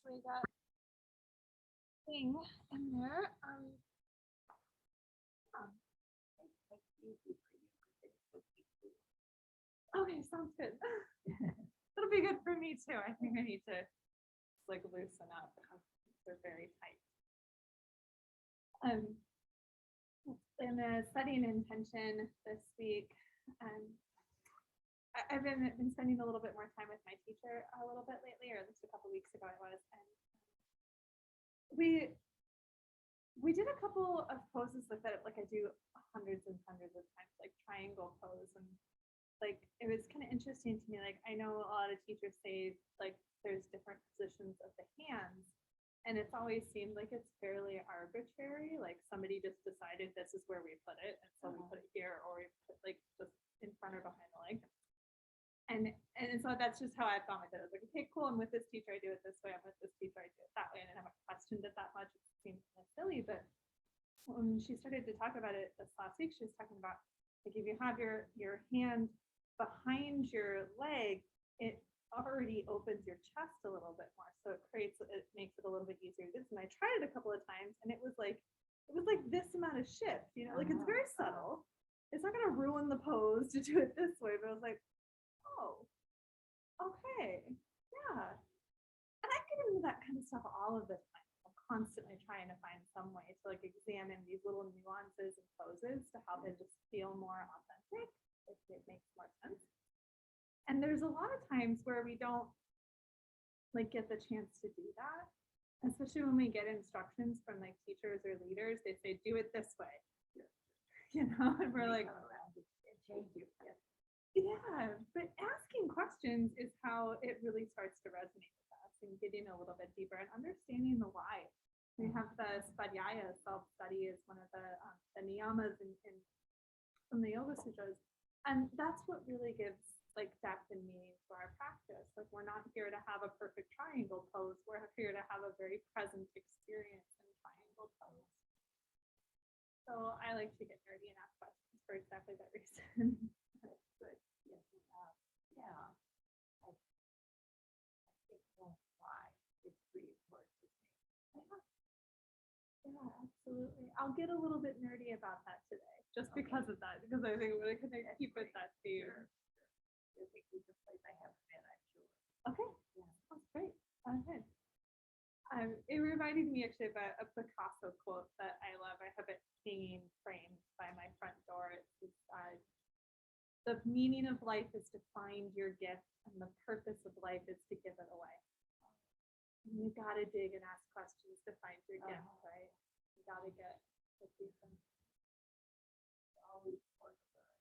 we got thing in there. Okay, sounds good. It'll be good for me too. I think I need to like loosen up. They're very tight. In a studying intention this week, I've been spending a little bit more time with my teacher a little bit lately, or at least a couple weeks ago it was, and we did a couple of poses with it, like I do hundreds and hundreds of times, like triangle pose, and like it was kind of interesting to me. Like I know a lot of teachers say like there's different positions of the hands, and it's always seemed like it's fairly arbitrary. Like somebody just decided this is where we put it, and so we put it here, or we put like just in front or behind the leg. And so that's just how I've gone with it. I was like, okay, cool. And with this teacher, I do it this way. And with this teacher, I do it that way. And I haven't questioned it that much. It seems kind of silly, but when she started to talk about it this last week, she was talking about like if you have your hand behind your leg, it already opens your chest a little bit more. So it makes it a little bit easier to do this. And I tried it a couple of times, and it was like this amount of shift, you know, like it's very subtle. It's not going to ruin the pose to do it this way, but I was like, oh, okay, yeah. And I get into that kind of stuff all of the time. I'm constantly trying to find some way to like examine these little nuances and poses to help it just feel more authentic, if it makes more sense. And there's a lot of times where we don't like get the chance to do that, especially when we get instructions from like teachers or leaders. They say, do it this way, you know, and we're like, yeah, but asking questions is how it really starts to resonate with us, and getting a little bit deeper and understanding the why. We have the Svadhyaya, self-study, is one of the niyamas from the Yoga Sutras, and that's what really gives like depth and meaning to our practice. Like we're not here to have a perfect triangle pose. We're here to have a very present experience in triangle pose. So I like to get nerdy and ask questions for exactly that reason. Yeah, I think that's why it's pretty important to me. Yeah, absolutely. I'll get a little bit nerdy about that today, just because of that, because I think we're going to keep with that theme. I think we can play by half a minute, I'm sure. Okay, yeah, that's great. Okay. It reminded me actually of a Picasso quote that I love. I have it hanging framed by my front door. It's the meaning of life is to find your gift, and the purpose of life is to give it away. And you gotta dig and ask questions to find your gift, right? You gotta get what you can. Always work for us.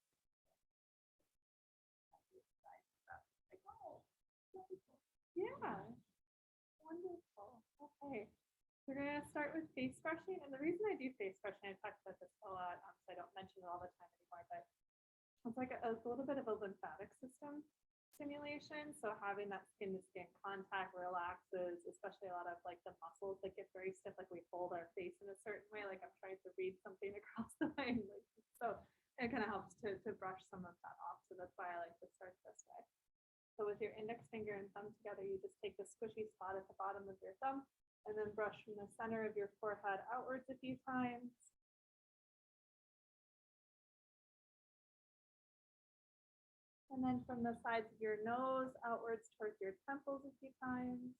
Yeah, wonderful. Okay, we're gonna start with face brushing, and the reason I do face brushing, I talked about this a lot, so I don't mention it all the time anymore, but it's like a little bit of a lymphatic system stimulation. So having that skin to skin contact relaxes, especially a lot of like the muscles that get very stiff, like we hold our face in a certain way, like I'm trying to read something across the way. So it kind of helps to brush some of that off. So that's why I like to start this way. So with your index finger and thumb together, you just take the squishy spot at the bottom of your thumb and then brush from the center of your forehead outwards a few times. And then from the sides of your nose outwards towards your temples a few times.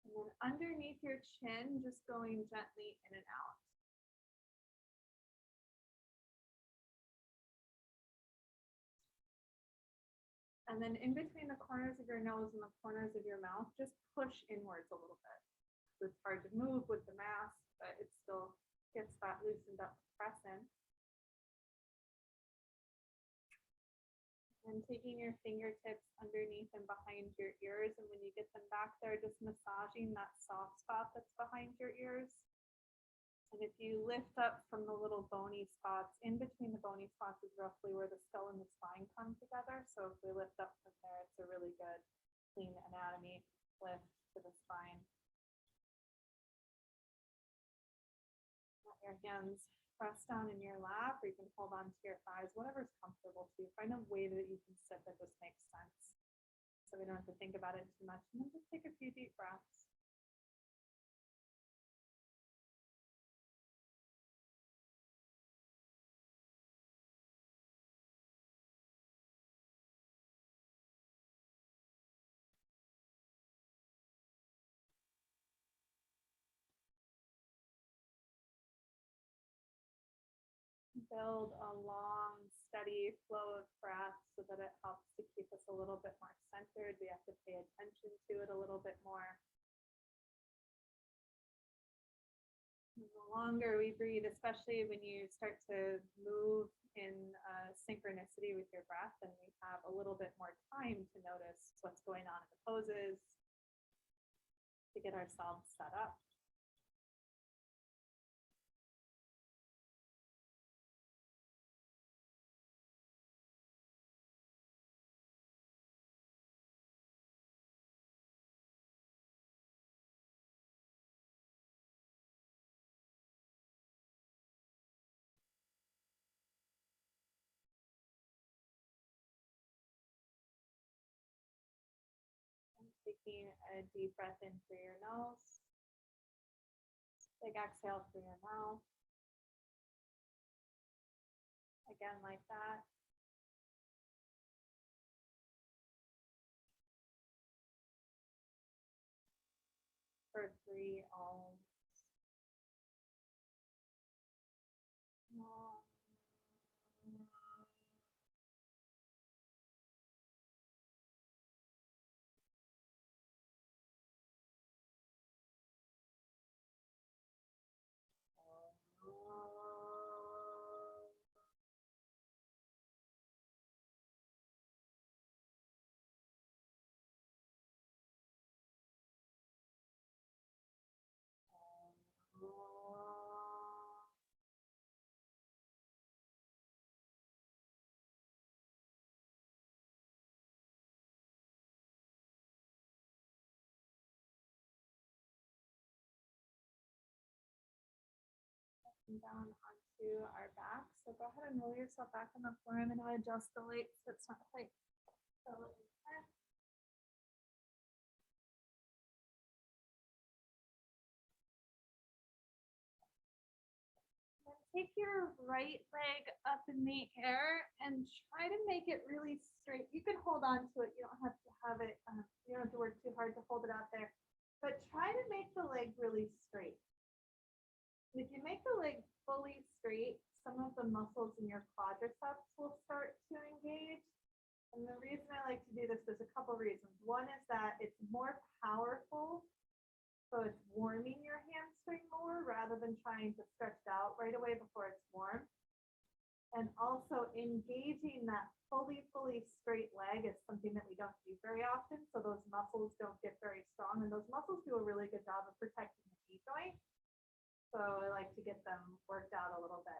And then underneath your chin, just going gently in and out. And then in between the corners of your nose and the corners of your mouth, just push inwards a little bit. So it's hard to move with the mask, but it still gets that loosened up to press in. And taking your fingertips underneath and behind your ears, and when you get them back there, just massaging that soft spot that's behind your ears. And if you lift up from the little bony spots, in between the bony spots is roughly where the skull and the spine come together. So if we lift up from there, it's a really good clean anatomy lift to the spine. Let your hands press down in your lap, or you can hold on to your thighs, whatever's comfortable to you. Find a way that you can sit that just makes sense. So we don't have to think about it too much. And then just take a few deep breaths. Build a long, steady flow of breath so that it helps to keep us a little bit more centered. We have to pay attention to it a little bit more. And the longer we breathe, especially when you start to move in synchronicity with your breath, and we have a little bit more time to notice what's going on in the poses, to get ourselves set up. Taking a deep breath in through your nose. Big exhale through your mouth. Again, like that. For 3 ohms. Down onto our back. So go ahead and roll yourself back on the floor. I'm going to adjust the weight so it's not quite so intense. Then take your right leg up in the air and try to make it really straight. You can hold on to it. You don't have to have it, you don't have to work too hard to hold it out there. But try to make the leg really straight. If you make the leg fully straight, some of the muscles in your quadriceps will start to engage. And the reason I like to do this, there's a couple reasons. One is that it's more powerful, so it's warming your hamstring more rather than trying to stretch it out right away before it's warm. And also engaging that fully straight leg is something that we don't do very often, so those muscles don't get very strong, and those muscles do a really good job of protecting the knee joint. So I like to get them worked out a little bit.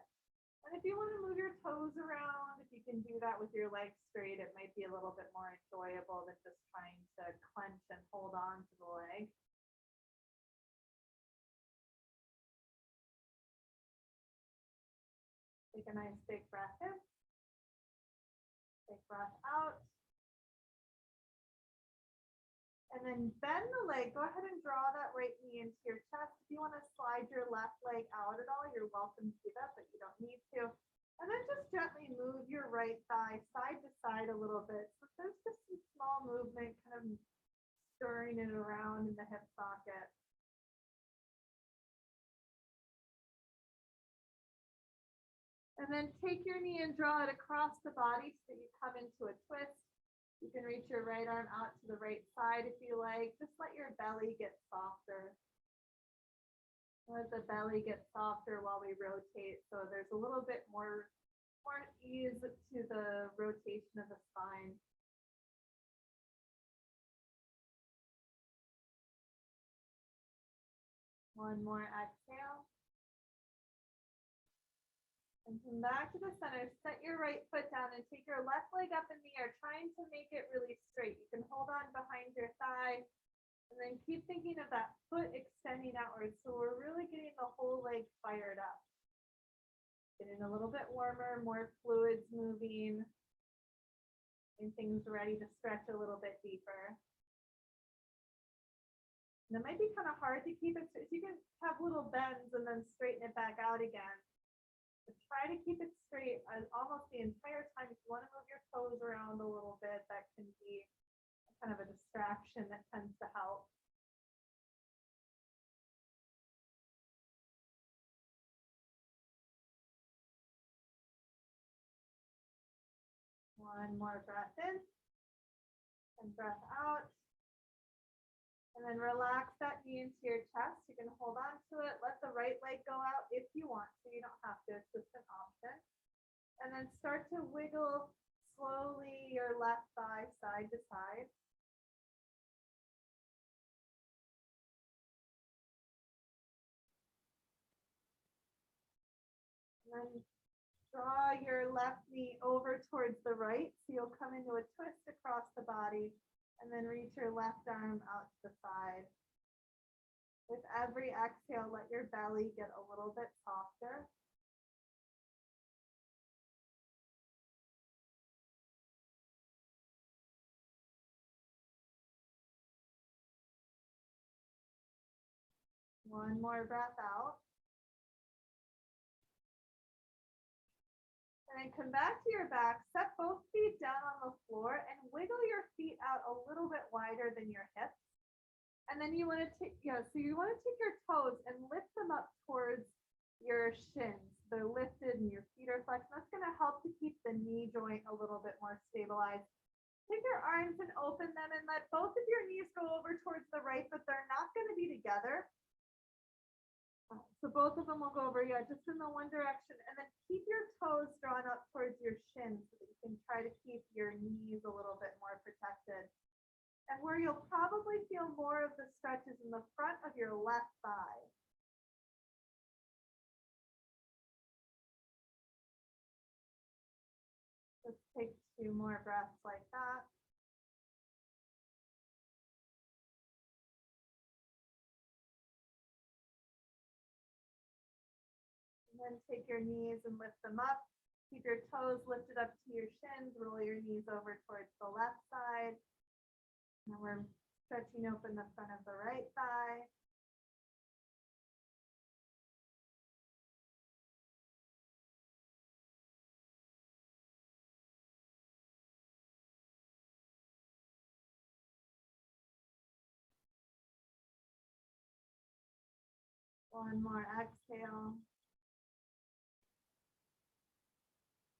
And if you want to move your toes around, if you can do that with your legs straight, it might be a little bit more enjoyable than just trying to clench and hold on to the leg. Take a nice big breath in. Big breath out. And then bend the leg. Go ahead and draw that right knee into your chest. If you want to slide your left leg out at all, you're welcome to do that, but you don't need to. And then just gently move your right thigh side to side a little bit. So there's just some small movement, kind of stirring it around in the hip socket. And then take your knee and draw it across the body so that you come into a twist. You can reach your right arm out to the right side if you like. Just let your belly get softer. Let the belly get softer while we rotate, so there's a little bit more ease to the rotation of the spine. One more exhale. And come back to the center. Set your right foot down and take your left leg up in the air, trying to make it really straight. You can hold on behind your thigh and then keep thinking of that foot extending outwards. So we're really getting the whole leg fired up. Getting a little bit warmer, more fluids moving, and things ready to stretch a little bit deeper. And it might be kind of hard to keep it, so you can have little bends and then straighten it back out again. But try to keep it straight almost the entire time. If you want to move your toes around a little bit, that can be kind of a distraction that tends to help. One more breath in and breath out. And then relax that knee into your chest. You can hold on to it. Let the right leg go out if you want to. You don't have to. It's just an option. And then start to wiggle slowly your left thigh side to side. And then draw your left knee over towards the right. So you'll come into a twist across the body. And then reach your left arm out to the side. With every exhale, let your belly get a little bit softer. One more breath out. And then come back to your back, set both feet down on the floor and wiggle your feet out a little bit wider than your hips. And then you want to take, so you want to take your toes and lift them up towards your shins. They're lifted and your feet are flexed. That's going to help to keep the knee joint a little bit more stabilized. Take your arms and open them and let both of your knees go over towards the right, but they're not going to be together. So both of them will go over, just in the one direction. And then keep your toes drawn up towards your shins so that you can try to keep your knees a little bit more protected. And where you'll probably feel more of the stretches in the front of your left thigh. Let's take 2 more breaths like that. And then take your knees and lift them up. Keep your toes lifted up to your shins. Roll your knees over towards the left side. Now we're stretching open the front of the right thigh. One more exhale.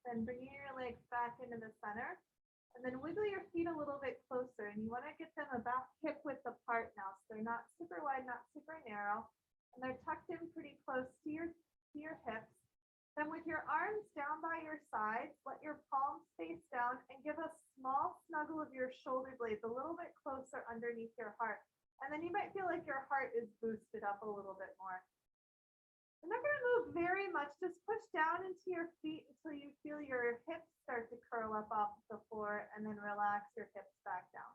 Then bringing your legs back into the center. And then wiggle your feet a little bit closer. And you want to get them about hip width apart now. So they're not super wide, not super narrow. And they're tucked in pretty close to your hips. Then with your arms down by your sides, let your palms face down and give a small snuggle of your shoulder blades a little bit closer underneath your heart. And then you might feel like your heart is boosted up a little bit more. You're not going to move very much. Just push down into your feet until you feel your hips start to curl up off the floor, and then relax your hips back down.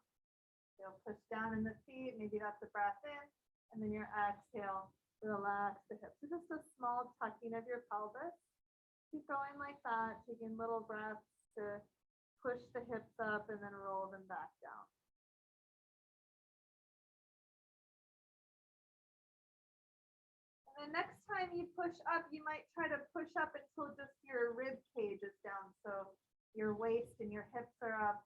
You'll push down in the feet. Maybe that's a breath in, and then your exhale, relax the hips. So just a small tucking of your pelvis. Keep going like that, taking little breaths to push the hips up and then roll them back down. And then next time you push up, you might try to push up until just your rib cage is down. So your waist and your hips are up,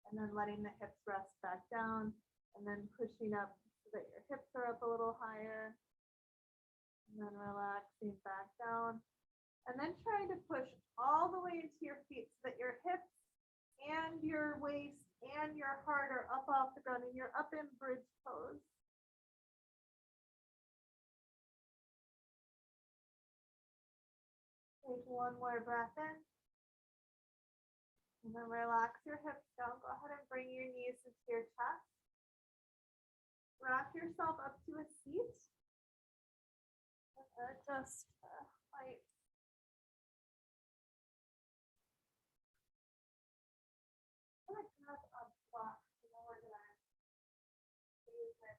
and then letting the hips rest back down, and then pushing up so that your hips are up a little higher, and then relaxing back down. And then trying to push all the way into your feet so that your hips and your waist and your heart are up off the ground and you're up in bridge pose. Take one more breath in. And then relax your hips down. Go ahead and bring your knees into your chest. Wrap yourself up to a seat. And adjust the height. I'm going to grab a block. You know, we're going to use it.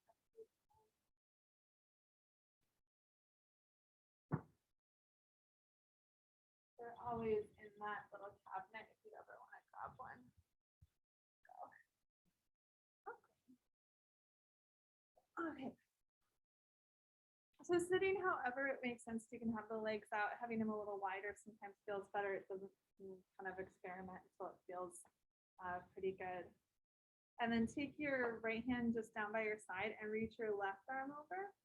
always in that little cabinet if you ever want to grab one. Okay. So sitting however it makes sense, you can have the legs out. Having them a little wider sometimes feels better. It doesn't kind of experiment until it feels pretty good. And then take your right hand just down by your side and reach your left arm over.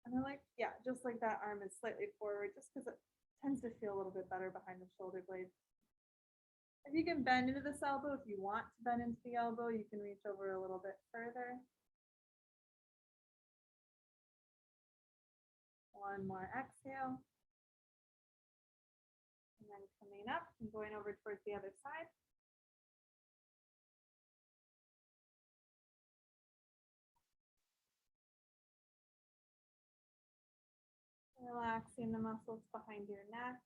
And then like, yeah, just like that arm is slightly forward just because it tends to feel a little bit better behind the shoulder blades. If you can bend into this elbow, if you want to bend into the elbow, you can reach over a little bit further. One more exhale. And then coming up and going over towards the other side. Relaxing the muscles behind your neck.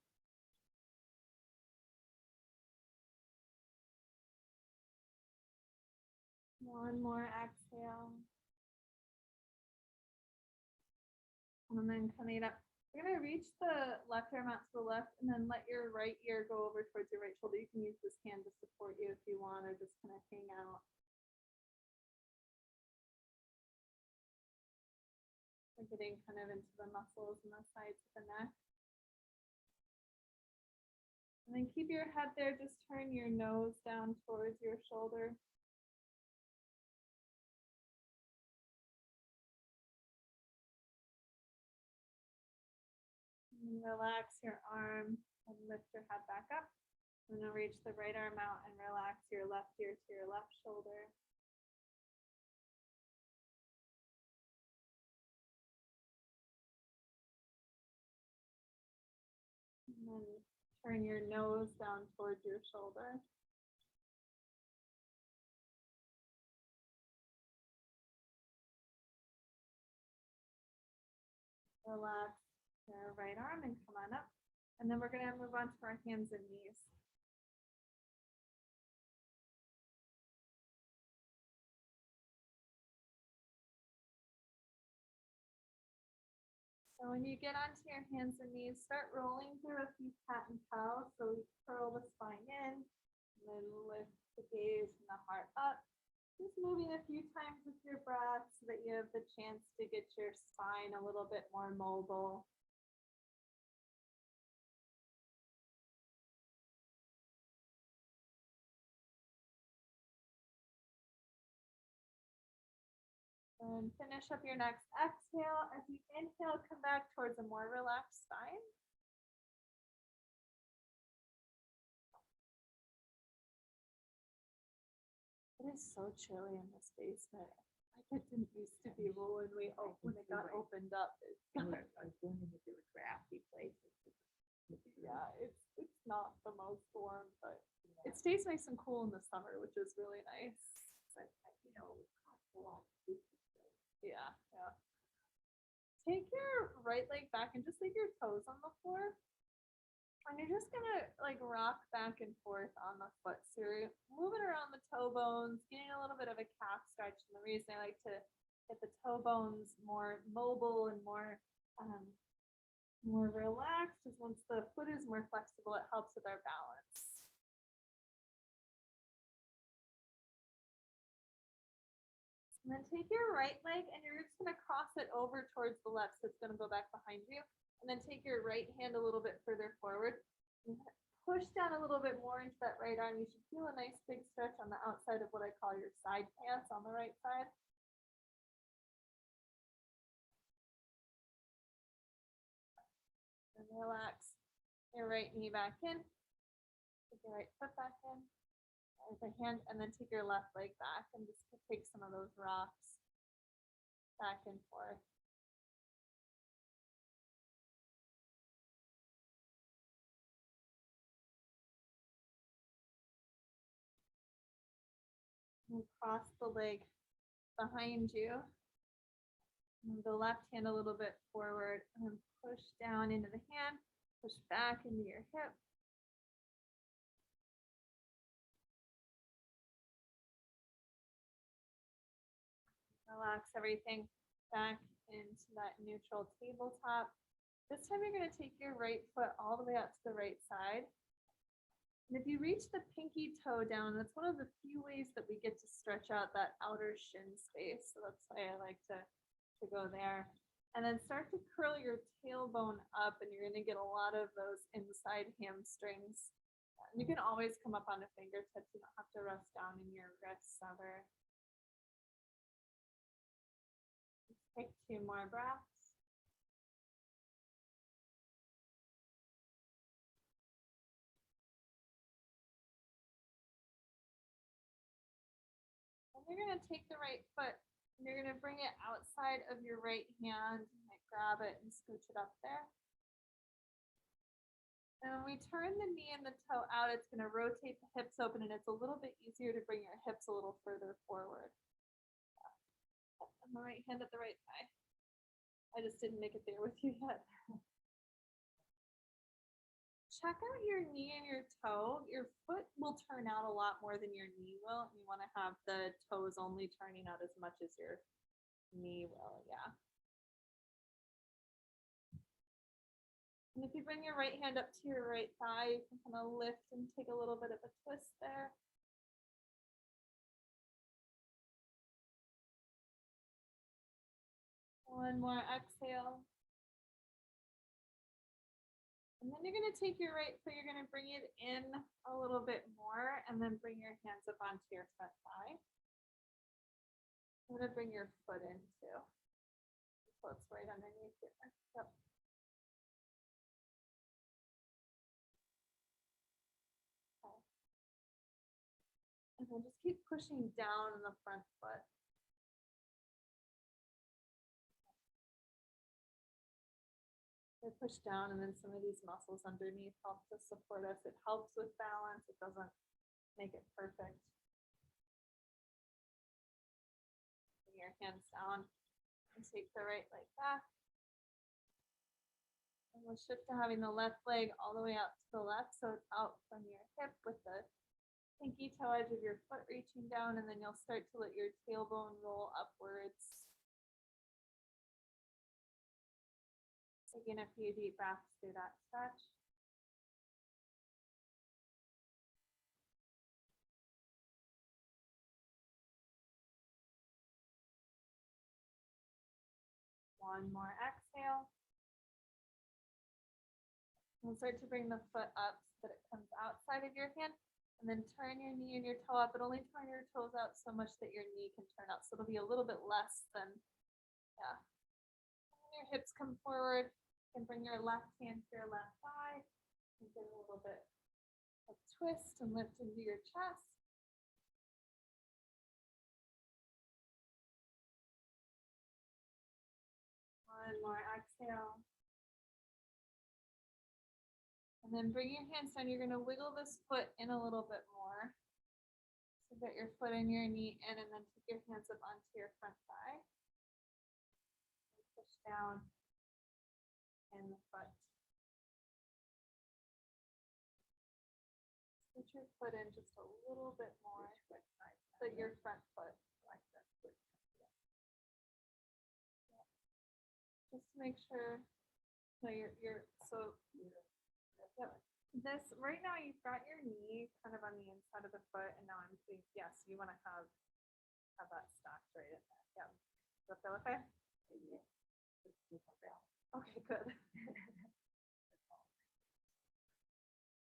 One more exhale. And then coming up, we're going to reach the left arm out to the left and then let your right ear go over towards your right shoulder. You can use this hand to support you if you want, or just kind of hang out. We're getting kind of into the muscles and the sides of the neck. And then keep your head there, just turn your nose down towards your shoulder. And relax your arm and lift your head back up. And then reach the right arm out and relax your left ear to your left shoulder. And then turn your nose down towards your shoulder. Relax your right arm and come on up. And then we're going to move on to our hands and knees. So when you get onto your hands and knees, start rolling through a few cat and cow. So we curl the spine in, and then lift the gaze and the heart up. Just moving a few times with your breath so that you have the chance to get your spine a little bit more mobile. And finish up your next exhale. As you inhale, come back towards a more relaxed spine. It is so chilly in this basement. Like it didn't used to be, but when it got opened up, I was wondering if there were drafty places. yeah, it's not the most warm, but it stays nice and cool in the summer, which is really nice. But, you know, it costs a lot. Yeah, yeah. Take your right leg back and just leave your toes on the floor. And you're just gonna like rock back and forth on the foot. So you're moving around the toe bones, getting a little bit of a calf stretch. And the reason I like to get the toe bones more mobile and more relaxed is once the foot is more flexible, it helps with our balance. And then take your right leg and you're just going to cross it over towards the left. So it's going to go back behind you. And then take your right hand a little bit further forward. And push down a little bit more into that right arm. You should feel a nice big stretch on the outside of what I call your side pants on the right side. And relax your right knee back in. Take your right foot back in. With a hand, and then take your left leg back and just take some of those rocks back and forth. And cross the leg behind you. Move the left hand a little bit forward and then push down into the hand, push back into your hip. Relax everything back into that neutral tabletop. This time you're gonna take your right foot all the way out to the right side. And if you reach the pinky toe down, that's one of the few ways that we get to stretch out that outer shin space. So that's why I like to go there. And then start to curl your tailbone up, and you're gonna get a lot of those inside hamstrings. And you can always come up on the fingertips. You don't have to rest down in your wrists ever. Let's take 2 more breaths. And you're gonna take the right foot and you're gonna bring it outside of your right hand, like grab it and scooch it up there. And when we turn the knee and the toe out, it's gonna rotate the hips open, and it's a little bit easier to bring your hips a little further forward. And the right hand at the right thigh. I just didn't make it there with you yet. Check out your knee and your toe. Your foot will turn out a lot more than your knee will. You want to have the toes only turning out as much as your knee will, yeah. And if you bring your right hand up to your right thigh, you can kind of lift and take a little bit of a twist there. One more exhale. And then you're going to take your right foot, you're going to bring it in a little bit more, and then bring your hands up onto your front thigh. I'm going to bring your foot in too. So it's right underneath here. Yep. Okay. And then just keep pushing down on the front foot. Push down, and then some of these muscles underneath help to support us. It helps with balance. It doesn't make it perfect. Bring your hands down and take the right leg back. And we'll shift to having the left leg all the way out to the left, so it's out from your hip with the pinky toe edge of your foot reaching down, and then you'll start to let your tailbone roll upwards. Taking a few deep breaths through that stretch. One more exhale. We'll start to bring the foot up so that it comes outside of your hand, and then turn your knee and your toe up, but only turn your toes out so much that your knee can turn out. So it'll be a little bit less than, yeah. And your hips come forward. You can bring your left hand to your left thigh and get a little bit of twist and lift into your chest. One more exhale. And then bring your hands down. You're going to wiggle this foot in a little bit more. So get your foot and your knee in, and then take your hands up onto your front thigh. And push down in the foot. Put your foot in just a little bit more. So your front foot like this. Just to make sure. So you're so. Yep. This right now you've got your knee kind of on the inside of the foot, and now I'm thinking, yes, you want to have that stacked right in there. Yep. Does that feel okay? Okay, good.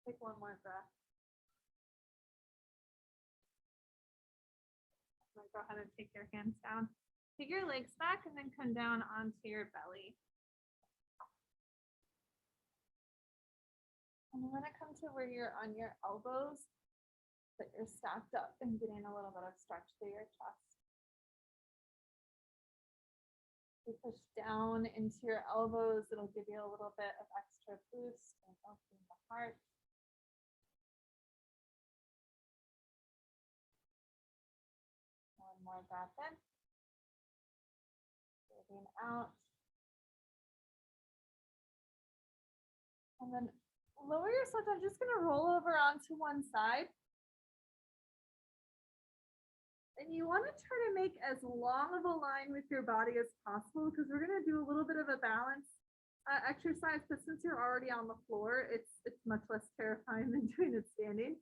Take one more breath. Go ahead and take your hands down. Take your legs back and then come down onto your belly. And I'm going to come to where you're on your elbows, but you're stacked up and getting a little bit of stretch through your chest. You push down into your elbows, it'll give you a little bit of extra boost and open the heart. One more breath in. Breathing out. And then lower yourself down. Just gonna roll over onto one side. And you want to try to make as long of a line with your body as possible, because we're going to do a little bit of a balance exercise, but since you're already on the floor, it's much less terrifying than doing it standing.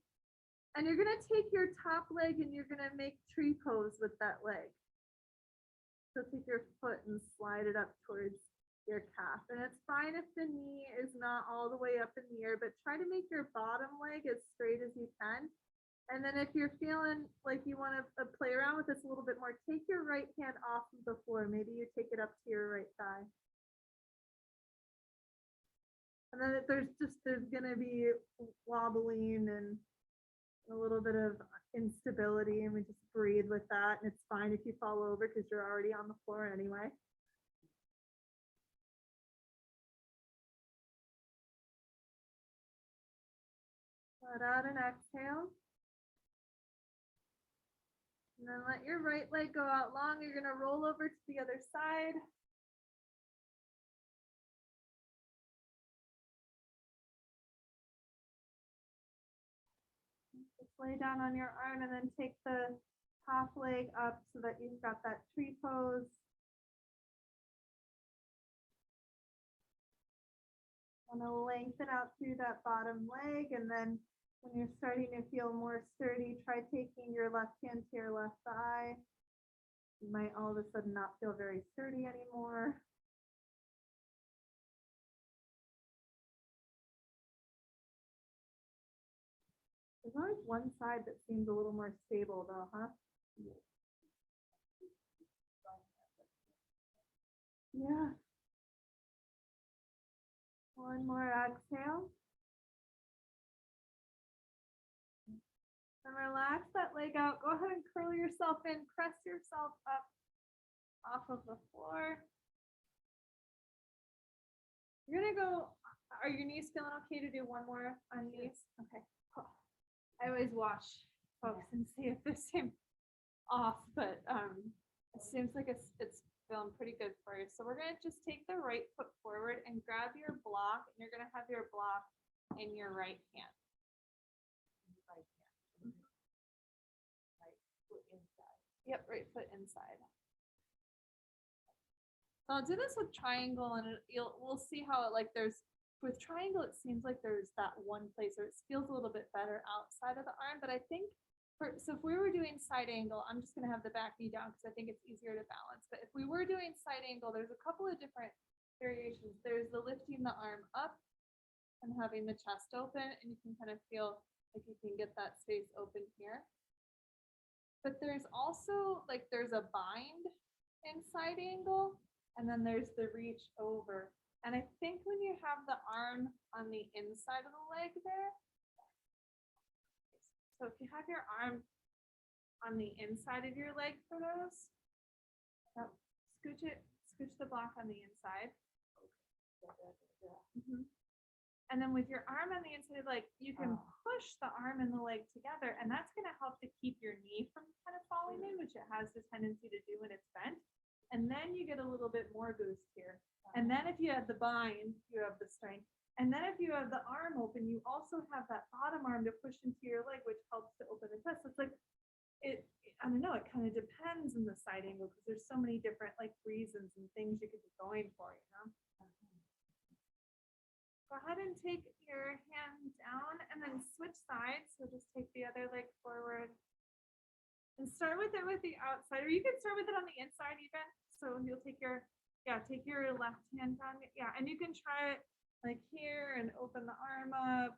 And you're gonna take your top leg and you're gonna make tree pose with that leg. So take your foot and slide it up towards your calf. And it's fine if the knee is not all the way up in the air, but try to make your bottom leg as straight as you can. And then if you're feeling like you want to play around with this a little bit more, take your right hand off of the floor. Maybe you take it up to your right thigh. And then there's gonna be wobbling and a little bit of instability, and we just breathe with that. And it's fine if you fall over because you're already on the floor anyway. Let out and exhale. And then let your right leg go out long. You're gonna roll over to the other side. Just lay down on your arm and then take the top leg up so that you've got that tree pose. Want to lengthen out through that bottom leg, and then when you're starting to feel more sturdy, try taking your left hand to your left thigh. You might all of a sudden not feel very sturdy anymore. There's always one side that seems a little more stable though, huh? Yeah. One more exhale. And relax that leg out. Go ahead and curl yourself in, press yourself up off of the floor. You're gonna go, are your knees feeling okay to do one more on knees? Okay, cool. I always watch folks and see if they seem off, but it seems like it's feeling pretty good for you. So we're gonna just take the right foot forward and grab your block, and you're gonna have your block in your right hand. Right hand. Right foot inside. Yep, right foot inside. So I'll do this with triangle, and we'll see how it with triangle it seems like there's that one place where it feels a little bit better outside of the arm, but I think so if we were doing side angle, I'm just gonna have the back knee down because I think it's easier to balance. But if we were doing side angle, there's a couple of different variations. There's the lifting the arm up and having the chest open, and you can kind of feel like you can get that space open here. But there's also there's a bind in side angle, and then there's the reach over. And I think when you have the arm on the inside of the leg there, so if you have your arm on the inside of your leg for those, scooch the block on the inside. Mm-hmm. And then with your arm on the inside, you can push the arm and the leg together, and that's going to help to keep your knee from kind of falling in, which it has the tendency to do when it's bent. And then you get a little bit more boost here. And then if you have the bind, you have the strength. And then if you have the arm open, you also have that bottom arm to push into your leg, which helps to open the chest. It's I don't know, it kind of depends on the side angle because there's so many different reasons and things you could be going for, you know? Go ahead and take your hand down and then switch sides. So just take the other leg forward and start with it with the outside, or you can start with it on the inside even. So you'll take your left hand down. Yeah, and you can try it here and open the arm up.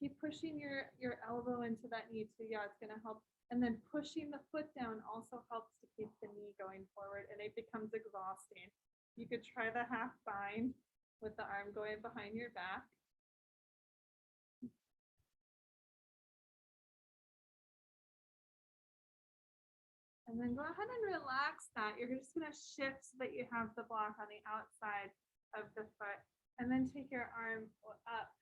Keep pushing your elbow into that knee too. Yeah, it's gonna help. And then pushing the foot down also helps to keep the knee going forward, and it becomes exhausting. You could try the half bind with the arm going behind your back. And then go ahead and relax that. You're just gonna shift so that you have the block on the outside of the foot, and then take your arm up.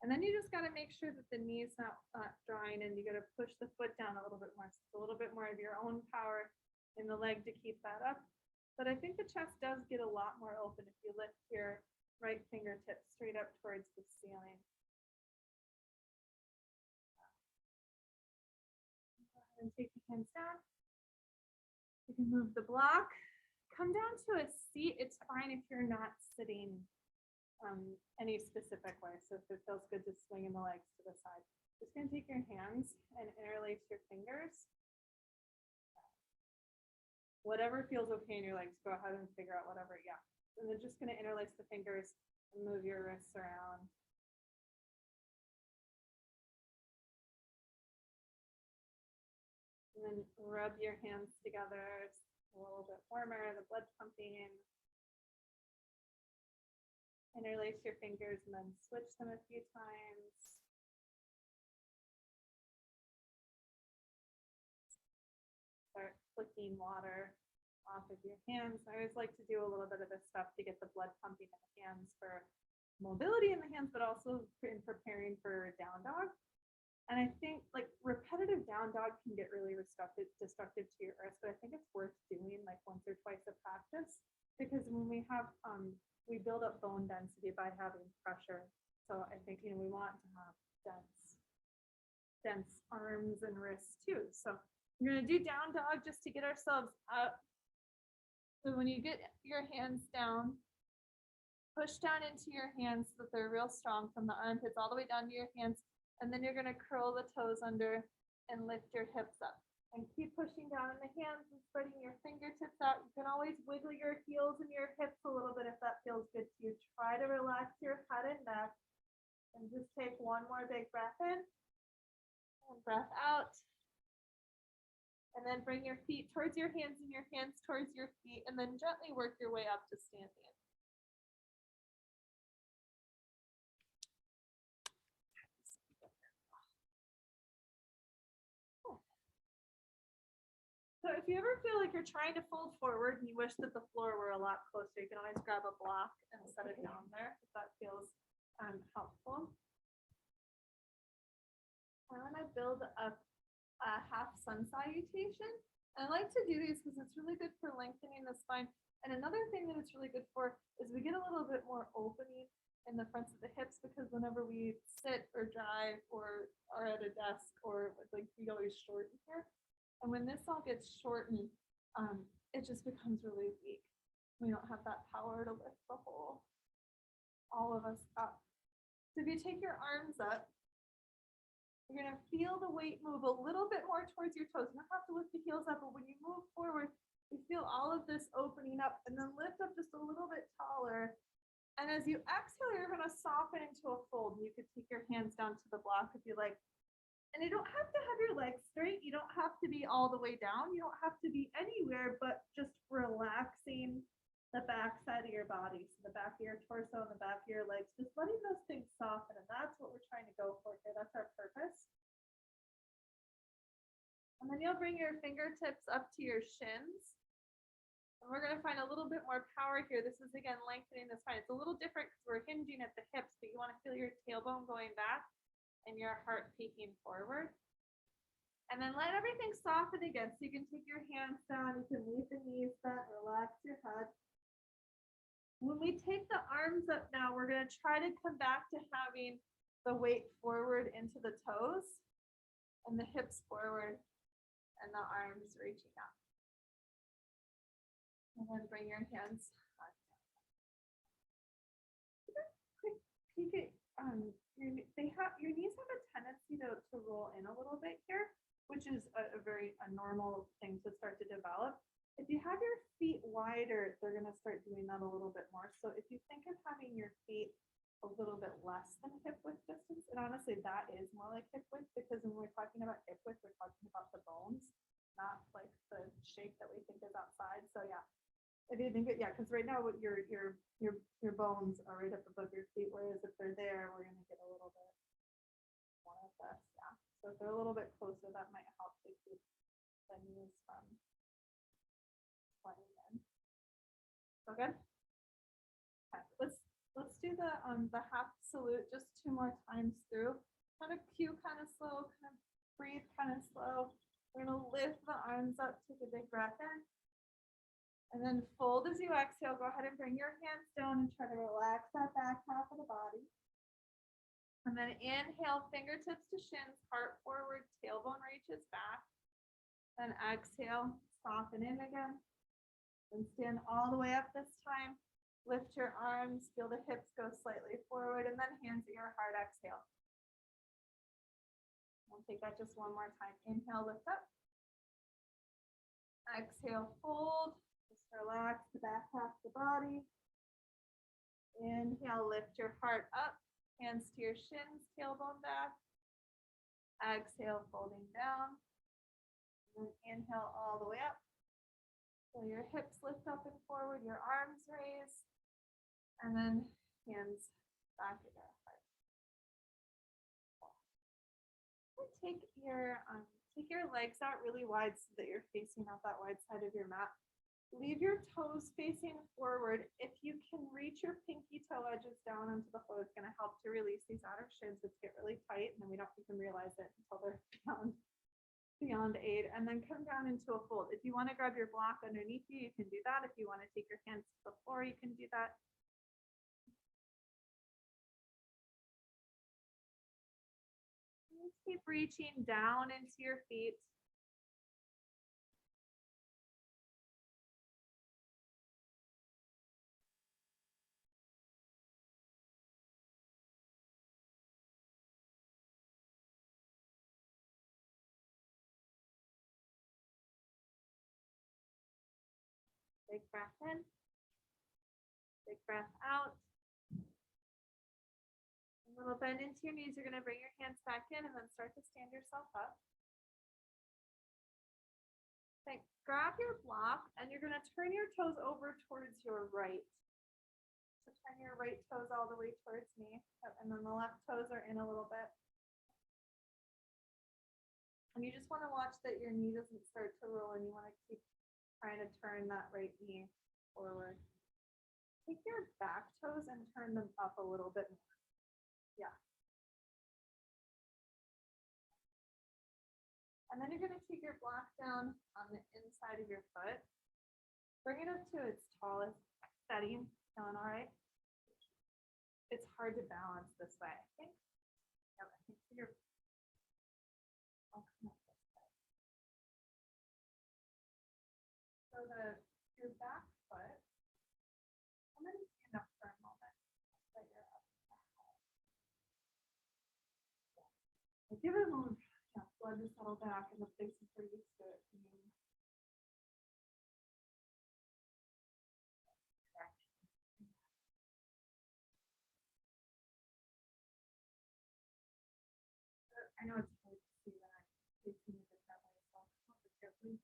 And then you just gotta make sure that the knee is not drawing, and you gotta push the foot down a little bit more. So it's a little bit more of your own power in the leg to keep that up. But I think the chest does get a lot more open if you lift your right fingertips straight up towards the ceiling. And take the hands down. You can move the block, come down to a seat. It's fine if you're not sitting any specific way. So if it feels good, just swinging the legs to the side. Just gonna take your hands and interlace your fingers. Whatever feels okay in your legs, go ahead and figure out whatever, yeah. And then just gonna interlace the fingers and move your wrists around. And then rub your hands together, it's a little bit warmer, the blood pumping. Interlace your fingers and then switch them a few times. Start flicking water off of your hands. I always like to do a little bit of this stuff to get the blood pumping in the hands for mobility in the hands, but also in preparing for down dog. And I think like repetitive down dog can get really destructive to your wrist, but I think it's worth doing like once or twice a practice, because when we have we build up bone density by having pressure. So I think we want to have dense arms and wrists too. So we're gonna do down dog just to get ourselves up. So when you get your hands down, push down into your hands so that they're real strong from the armpits all the way down to your hands. And then you're gonna curl the toes under and lift your hips up. And keep pushing down in the hands and spreading your fingertips out. You can always wiggle your heels and your hips a little bit if that feels good to you. Try to relax your head and neck. And just take one more big breath in. And breath out. And then bring your feet towards your hands and your hands towards your feet. And then gently work your way up to standing. So if you ever feel like you're trying to fold forward and you wish that the floor were a lot closer, you can always grab a block and set it down there if that feels helpful. I want to build up a half sun salutation. And I like to do these because it's really good for lengthening the spine. And another thing that it's really good for is we get a little bit more opening in the fronts of the hips, because whenever we sit or drive or are at a desk or like we always shorten here. And when this all gets shortened, it just becomes really weak. We don't have that power to lift the whole, all of us up. So if you take your arms up, you're gonna feel the weight move a little bit more towards your toes. You don't have to lift the heels up, but when you move forward, you feel all of this opening up, and then lift up just a little bit taller. And as you exhale, you're gonna soften into a fold. You could take your hands down to the block if you like. And you don't have to have your legs straight. You don't have to be all the way down. You don't have to be anywhere, but just relaxing the back side of your body. So the back of your torso and the back of your legs, just letting those things soften. And that's what we're trying to go for here. That's our purpose. And then you'll bring your fingertips up to your shins. And we're going to find a little bit more power here. This is, again, lengthening the spine. It's a little different because we're hinging at the hips, but you want to feel your tailbone going back and your heart peeking forward. And then let everything soften again. So you can take your hands down, you can leave the knees bent, relax your head. When we take the arms up now, we're gonna try to come back to having the weight forward into the toes and the hips forward and the arms reaching out. And then bring your hands on. Quick peek at your knees have a tendency to roll in a little bit here, which is a very normal thing to start to develop. If you have your feet wider, they're going to start doing that a little bit more. So if you think of having your feet a little bit less than hip width distance, and honestly, that is more like hip width, because when we're talking about hip width, we're talking about the bones, not like the shape that we think is outside. So yeah. If you think it, yeah, because right now your bones are right up above your feet, whereas if they're there, we're gonna get a little bit more of this, yeah. So if they're a little bit closer, that might help to keep the knees from sliding in. So good. Okay, let's do the half salute just 2 more times through. Kind of cue, kind of slow, kind of breathe, kind of slow. We're gonna lift the arms up, take a big breath in. And then fold as you exhale. Go ahead and bring your hands down and try to relax that back half of the body. And then inhale, fingertips to shins, heart forward, tailbone reaches back. Then exhale, soften in again. And stand all the way up this time. Lift your arms, feel the hips go slightly forward, and then hands at your heart, exhale. We'll take that just one more time. Inhale, lift up. Exhale, fold. Just relax the back half of the body. Inhale, lift your heart up. Hands to your shins, tailbone back. Exhale, folding down. And then inhale all the way up. So your hips lift up and forward, your arms raise. And then hands back at your heart. Take your legs out really wide so that you're facing out that wide side of your mat. Leave your toes facing forward. If you can reach your pinky toe edges down onto the floor, it's going to help to release these outer shins, which get really tight, and then we don't even realize it until they're beyond aid. And then come down into a fold. If you want to grab your block underneath you, you can do that. If you want to take your hands to the floor, you can do that. Keep reaching down into your feet. Big breath in. Big breath out. A little bend into your knees. You're going to bring your hands back in and then start to stand yourself up. Okay, grab your block and you're going to turn your toes over towards your right. So turn your right toes all the way towards me. And then the left toes are in a little bit. And you just want to watch that your knee doesn't start to roll, and you want to keep trying to turn that right knee forward. Take your back toes and turn them up a little bit more. Yeah. And then you're going to take your block down on the inside of your foot. Bring it up to its tallest setting. Feeling all right? It's hard to balance this way, I think. Yep, I think so. I'll come up this way. So your back foot, I'm going to stand up for a moment. So you're up. Give it a moment. Yeah, blood to settle back and the places where you're used to it. I know it's hard to see that I'm facing it that way, so I'll carefully.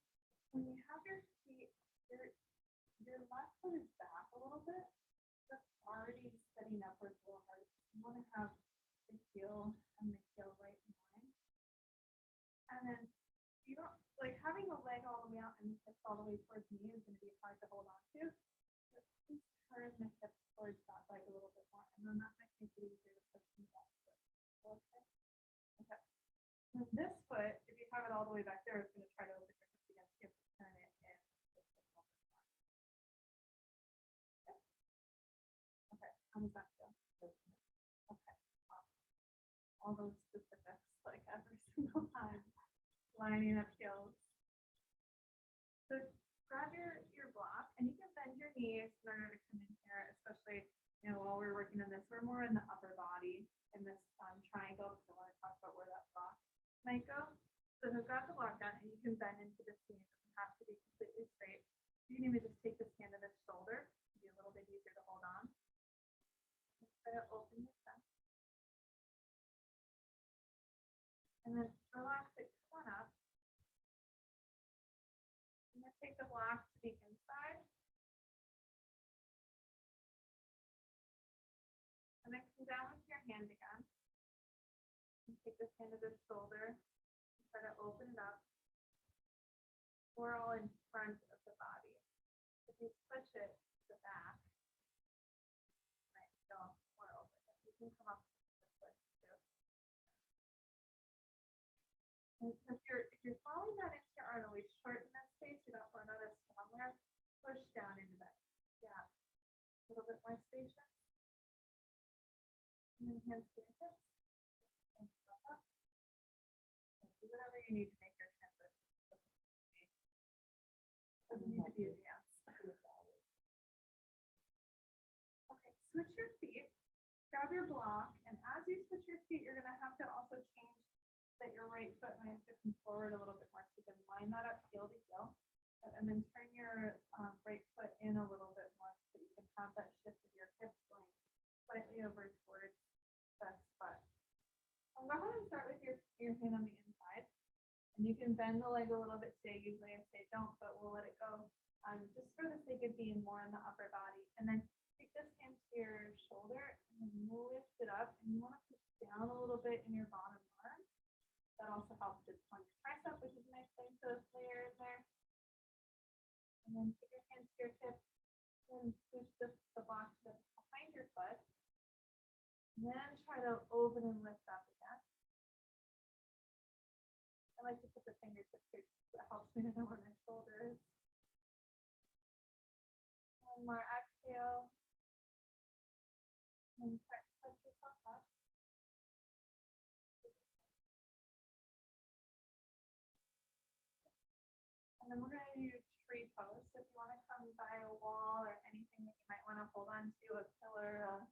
When you have your feet, your left foot is back a little bit. That's already setting upwards a little hard. You want to have the heel and the heel right in line. And then you don't like having the leg all the way out and the hips all the way towards me is going to be hard to hold on to. So please turn the hips towards that leg a little bit more, and then that might make it easier to push me back. Okay. Okay. And this foot, if you have it all the way back there, it's going to try to open your hips again. You have to turn it in. Okay. Okay. How does that feel? Okay. All those specifics, like every single time. Lining up heels. So grab your block, and you can bend your knees in order to come in here, especially while we're working on this. We're more in the upper body in this triangle, because I want to talk about where that block might go. So grab the block down, and you can bend into this knee. It doesn't have to be completely straight. You can even just take this hand to this shoulder. It'll be a little bit easier to hold on. Just try to open your chest. And then relax it. Come on up. I'm going to take the block to the inside. And then come down with your hand again. And take this hand to the shoulder. And try to open it up. We're all in front of the body. If you push it to the back, right, so more open. You can come up this way too. And if you're following that into your arm, we shorten that space. You don't want another strong there. Push down into that. Yeah. A little bit more spacious. And then hands to your hips. And up. And do whatever you need to make your transition. grab your block, and as you switch your feet, you're gonna have to also change that your right foot might have to come forward a little bit more. So you can line that up heel to heel, and then turn your right foot in a little bit more so you can have that shift of your hips going slightly over towards the spot. Go ahead and start with your hand on the inside. And you can bend the leg a little bit today. Usually I say don't, but we'll let it go. Just for the sake of being more in the upper body. And then take this hand to your shoulder and then lift it up. And you want to push down a little bit in your bottom arm. That also helps to punch your tricep, which is a nice thing to layer in there. And then take your hands to your hips and push the block to behind your foot. And then try to open and lift up again. I like to put the fingertips here because it helps me to know where my shoulder is. One more exhale. And try to touch yourself up. And then we're going to do tree pose. So if you want to come by a wall or anything that you might want to hold on to, a pillar,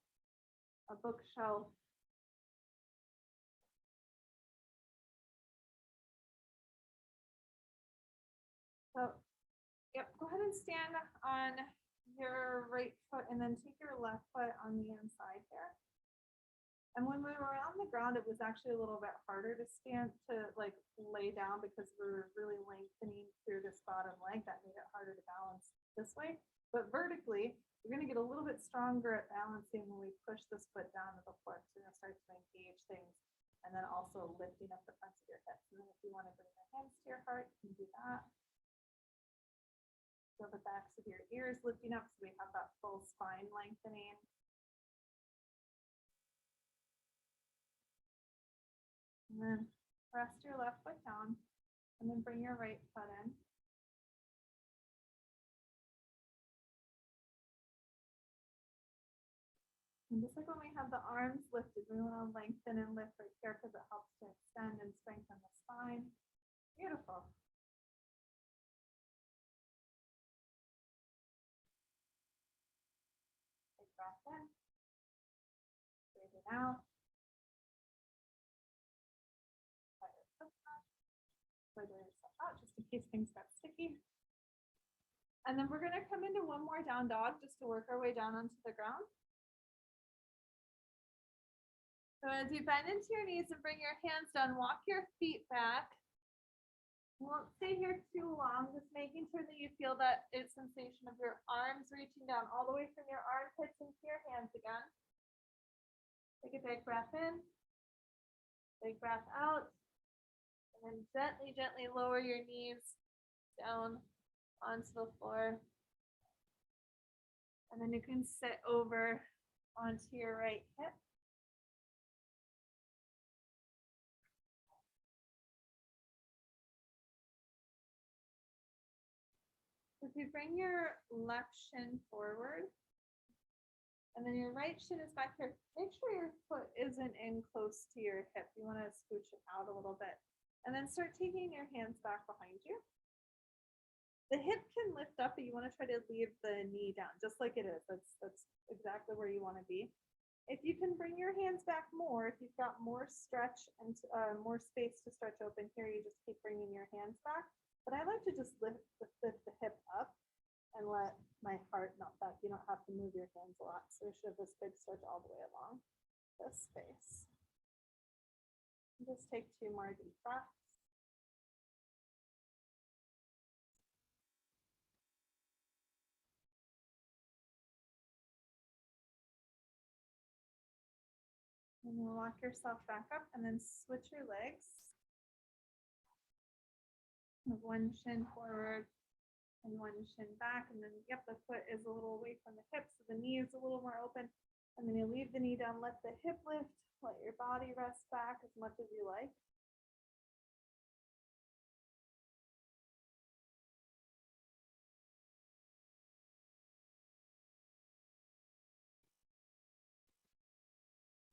a bookshelf. So, yep, go ahead and stand on your right foot and then take your left foot on the inside here. And when we were on the ground, it was actually a little bit harder to stand, to like lay down because we were really lengthening through this bottom leg. That made it harder to balance this way. But vertically, you're going to get a little bit stronger at balancing when we push this foot down to the floor. So you're going to start to engage things and then also lifting up the fronts of your hips. And then if you want to bring your hands to your heart, you can do that. Feel the backs of your ears lifting up so we have that full spine lengthening. And then rest your left foot down and then bring your right foot in. And just like when we have the arms lifted, we want to lengthen and lift right here because it helps to extend and strengthen the spine. Beautiful. Take breath in. Breathe it out. Wiggle yourself out just in case things got sticky. And then we're going to come into one more down dog just to work our way down onto the ground. So as you bend into your knees and bring your hands down, walk your feet back. You won't stay here too long, just making sure that you feel that sensation of your arms reaching down all the way from your armpits into your hands again. Take a big breath in, big breath out. And then gently, gently lower your knees down onto the floor. And then you can sit over onto your right hip. If you bring your left shin forward, and then your right shin is back here, make sure your foot isn't in close to your hip. You want to scooch it out a little bit. And then start taking your hands back behind you. The hip can lift up, but you want to try to leave the knee down just like it is. That's exactly where you want to be. If you can bring your hands back more, if you've got more stretch and more space to stretch open here, you just keep bringing your hands back. But I like to just lift the hip up and let my heart melt back. You don't have to move your hands a lot. So we should have this big stretch all the way along this space. Just take 2 more deep breaths. And then walk yourself back up and then switch your legs. With one shin forward and one shin back. And then, yep, the foot is a little away from the hip, so the knee is a little more open. And then you leave the knee down, let the hip lift, let your body rest back as much as you like.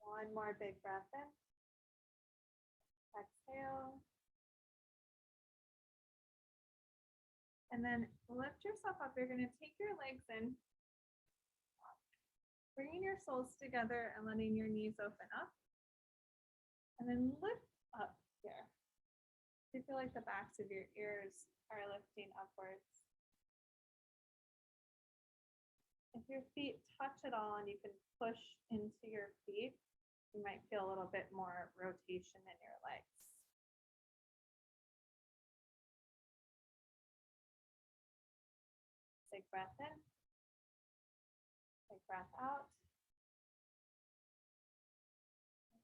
One more big breath in. Exhale. And then lift yourself up. You're going to take your legs in. bringing your soles together and letting your knees open up. And then lift up here. You feel like the backs of your ears are lifting upwards. If your feet touch at all and you can push into your feet, you might feel a little bit more rotation in your legs. Big breath in. Big breath out.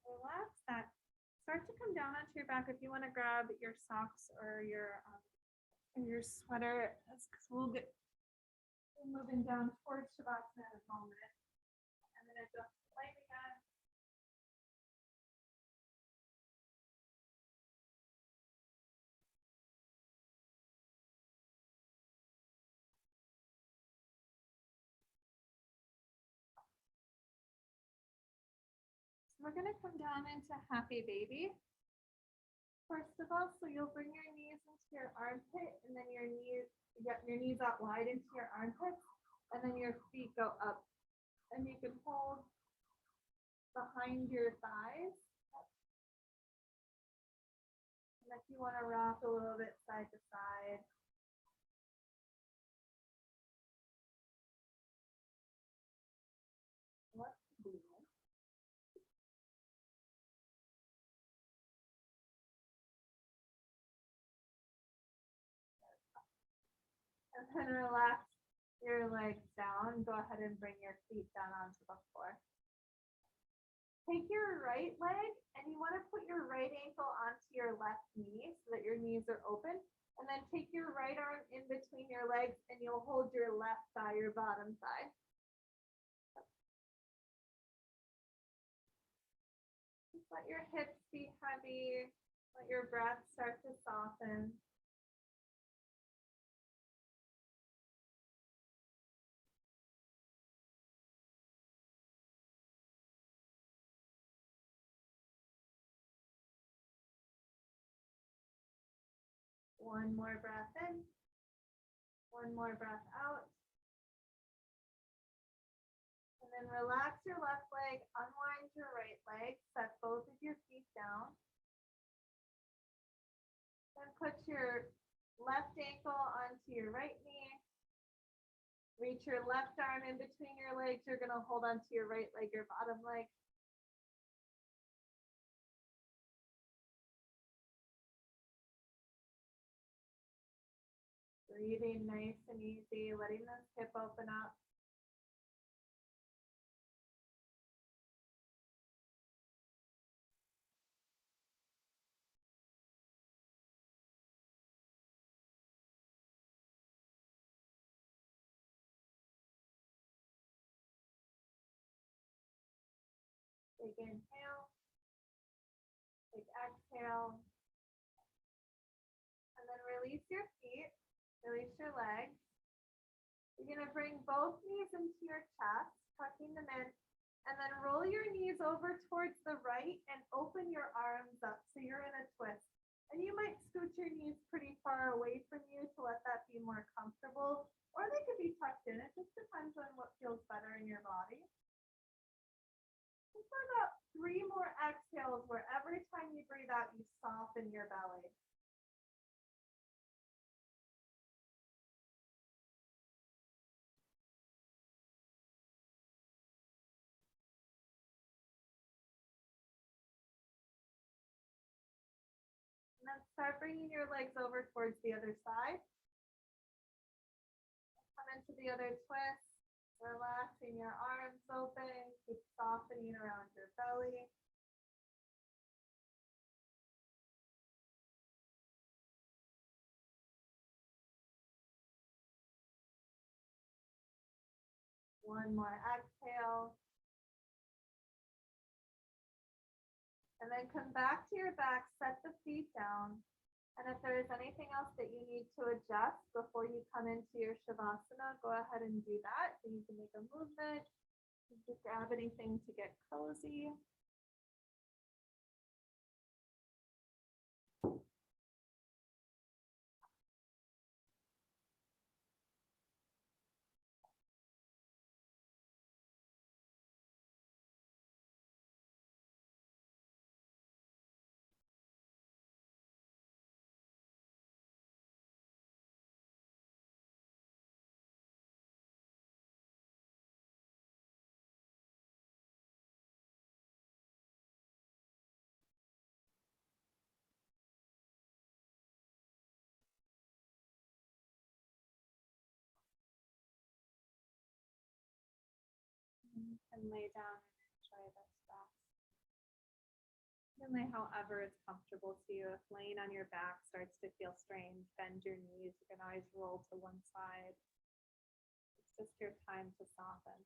Relax that. Start to come down onto your back. If you want to grab your socks or your sweater, because we'll get moving down towards Shavasana in a moment. And then adjust the leg again. So we're going to come down into happy baby. First of all, so you'll bring your knees into your armpit and then your knees, you get your knees out wide into your armpits, and then your feet go up. And you can hold behind your thighs. And if you want to rock a little bit side to side. Let's do it. And then relax your legs down. Go ahead and bring your feet down onto the floor. Take your right leg and you want to put your right ankle onto your left knee so that your knees are open. And then take your right arm in between your legs and you'll hold your left thigh, your bottom thigh. Just let your hips be heavy. Let your breath start to soften. One more breath in. One more breath out. And then relax your left leg, unwind your right leg, set both of your feet down. Then put your left ankle onto your right knee. Reach your left arm in between your legs. You're going to hold onto your right leg, your bottom leg. Breathing nice and easy, letting this hip open up. Big inhale, big exhale, and then release your feet, release your legs. You're going to bring both knees into your chest, tucking them in, and then roll your knees over towards the right and open your arms up so you're in a twist. And you might scoot your knees pretty far away from you to let that be more comfortable, or they could be tucked in. It just depends on what feels better in your body. And for about 3 more exhales where every time you breathe out, you soften your belly. And then start bringing your legs over towards the other side. Come into the other twist. Relaxing your arms open, keep softening around your belly. One more exhale. And then come back to your back, set the feet down. And if there is anything else that you need to adjust before you come into your Shavasana, go ahead and do that. So you can make a movement, just grab anything to get cozy. and lay down and enjoy this rest. Then lay however it's comfortable to you. If laying on your back starts to feel strange, bend your knees. You can always roll to one side. It's just your time to soften.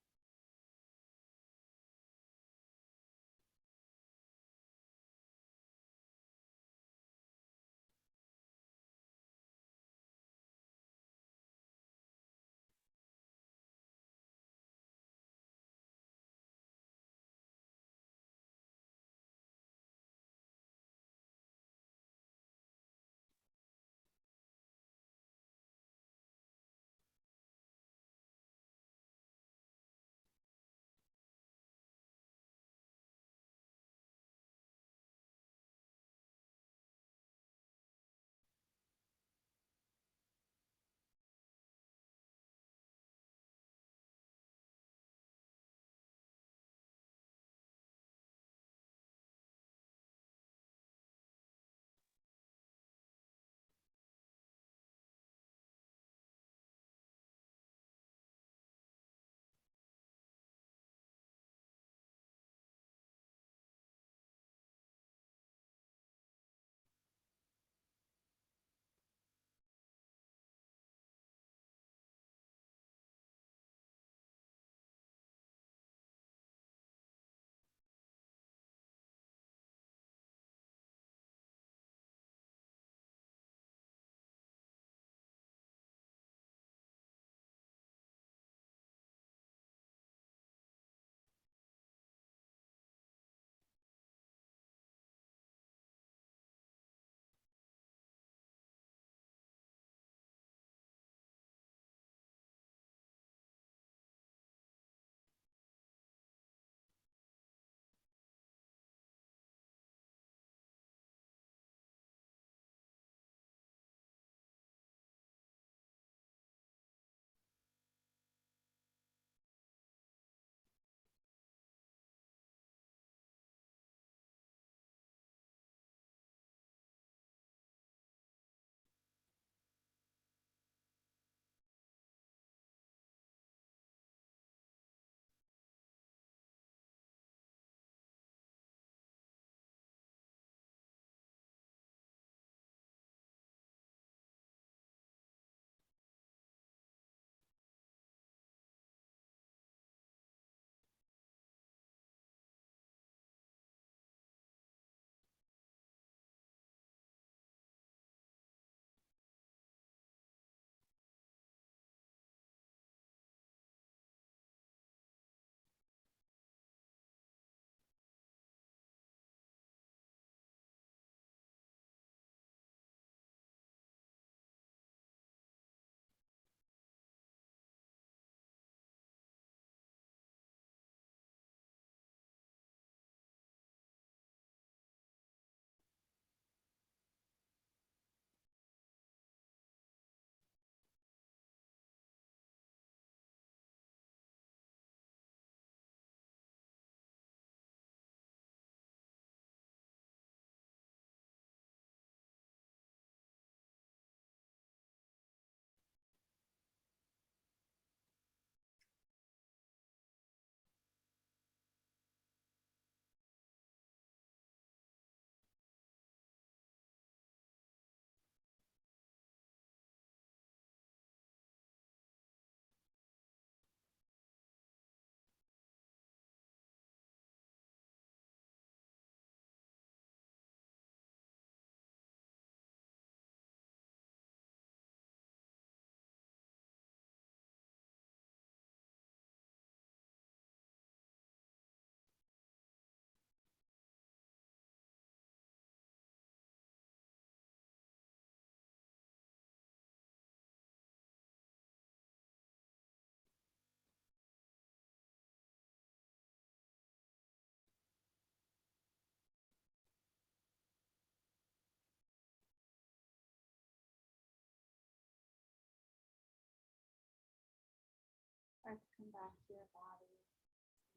Start to come back to your body.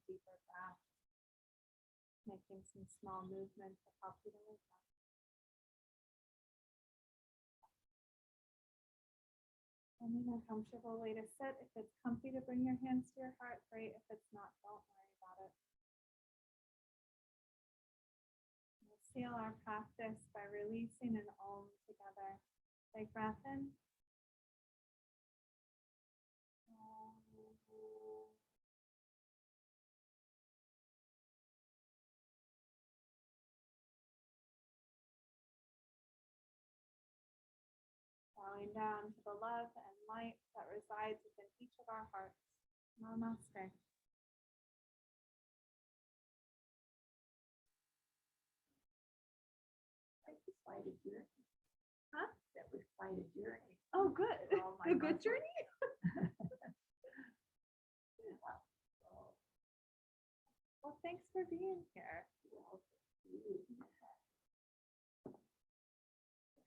Deeper breath. Making some small movements that help you to wake up. Finding a comfortable way to sit. If it's comfy to bring your hands to your heart, great. If it's not, don't worry about it. about it. We'll seal our practice by releasing an Om together. Take breath in. Bowing down to the love and light that resides within each of our hearts. Namaste. That was quite a journey. Huh? That was quite a journey. Oh, good. All my A good muscles. journey? Yeah. So, Well, thanks for being here. well, you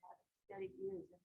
have studied years in